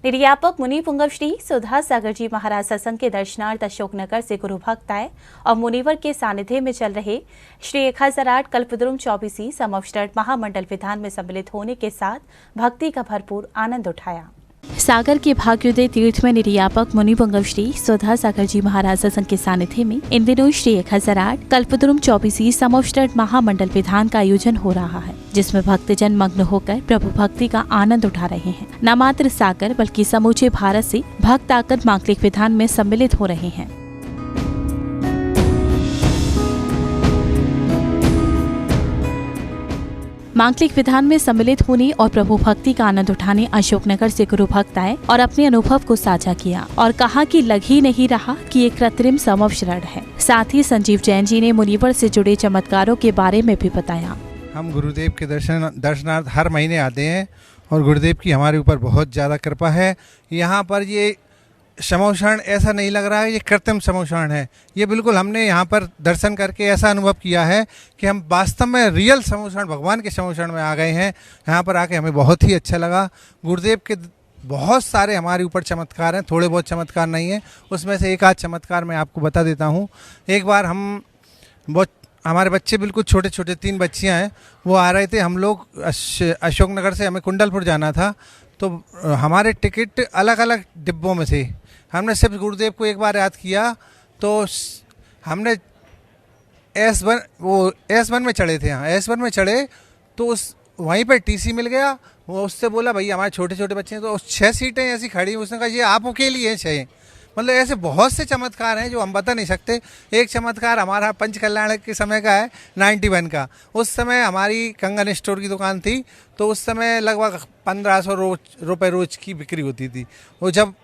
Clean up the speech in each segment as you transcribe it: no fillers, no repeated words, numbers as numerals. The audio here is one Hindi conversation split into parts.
निर्यापक मुनि पुंगव श्री सुधा सागर जी महाराज सत्संग के दर्शनार्थ अशोकनगर से गुरु भक्त आए और मुनिवर के सानिध्य में चल रहे श्री 1008 कल्पद्रुम 24 समअवसर महामंडल विधान में सम्मिलित होने के साथ भक्ति का भरपूर आनंद उठाया। सागर के भाग्योदय तीर्थ में निर्यापक मुनि पुंगव श्री सुधा सागर जी महाराज सत्संग के सानिध्य में इन दिनों श्री 1008 कल्पद्रुम 24 समअवसर महामंडल विधान का आयोजन हो रहा है, जिसमें भक्तजन मग्न होकर प्रभु भक्ति का आनंद उठा रहे हैं। न मात्र सागर बल्कि समूचे भारत से भक्त आकर मांगलिक विधान में सम्मिलित हो रहे हैं। मांगलिक विधान में सम्मिलित होने और प्रभु भक्ति का आनंद उठाने अशोकनगर से गुरु भक्त आए और अपने अनुभव को साझा किया और कहा कि लग ही नहीं रहा कि ये कृत्रिम समअवसर है। साथ ही संजीव जैन जी ने मुनिवर से जुड़े चमत्कारों के बारे में भी बताया। हम गुरुदेव के दर्शनार्थ हर महीने आते हैं और गुरुदेव की हमारे ऊपर बहुत ज़्यादा कृपा है। यहाँ पर ये समअवसर ऐसा नहीं लग रहा है ये कृत्रिम समअवसर है। ये बिल्कुल हमने यहाँ पर दर्शन करके ऐसा अनुभव किया है कि हम वास्तव में रियल समअवसर भगवान के समअवसर में आ गए हैं। यहाँ पर आके हमें बहुत ही अच्छा लगा। गुरुदेव के बहुत सारे हमारे ऊपर चमत्कार हैं, थोड़े बहुत चमत्कार नहीं है। उसमें से एक आध चमत्कार मैं आपको बता देता हूँ। एक बार हमारे बच्चे बिल्कुल छोटे छोटे 3 बच्चियाँ हैं, वो आ रहे थे। हम लोग अशोकनगर से हमें कुंडलपुर जाना था, तो हमारे टिकट अलग अलग डिब्बों में थे। हमने सिर्फ गुरुदेव को एक बार याद किया तो हमने S1 में चढ़े थे। हाँ, S1 में चढ़े तो वहीं पर TC मिल गया। वो उससे बोला भैया हमारे छोटे छोटे बच्चे हैं, तो 6 सीटें ऐसी खड़ी। उसने कहा ये आप के लिए हैं 6। मतलब ऐसे बहुत से चमत्कार हैं जो हम बता नहीं सकते। एक चमत्कार हमारा पंचकल्याण के समय का है, 91 का। उस समय हमारी कंगन स्टोर की दुकान थी, तो उस समय लगभग 1500 रुपये रोज की बिक्री होती थी। वो जब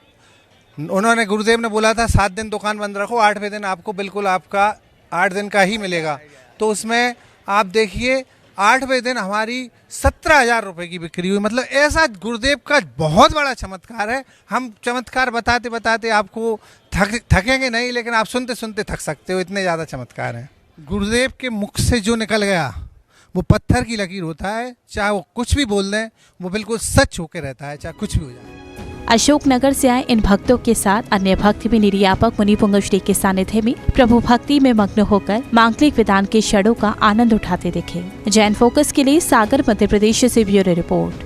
उन्होंने गुरुदेव ने बोला था 7 दिन दुकान बंद रखो, 8वें दिन आपको बिल्कुल आपका 8 दिन का ही मिलेगा। तो उसमें आप देखिए 8वें दिन हमारी 17,000 रुपये की बिक्री हुई। मतलब ऐसा गुरुदेव का बहुत बड़ा चमत्कार है। हम चमत्कार बताते बताते आपको थकेंगे नहीं, लेकिन आप सुनते सुनते थक सकते हो, इतने ज़्यादा चमत्कार हैं। गुरुदेव के मुख से जो निकल गया वो पत्थर की लकीर होता है। चाहे वो कुछ भी बोल दें, वो बिल्कुल सच होकर रहता है, चाहे कुछ भी हो जाए। अशोकनगर से आए इन भक्तों के साथ अन्य भक्त भी निर्यापक मुनि पुंगव श्री के सानिध्य में प्रभु भक्ति में मग्न होकर मांगलिक विधान के क्षणों का आनंद उठाते दिखे। जैन फोकस के लिए सागर मध्य प्रदेश से ब्यूरो रिपोर्ट।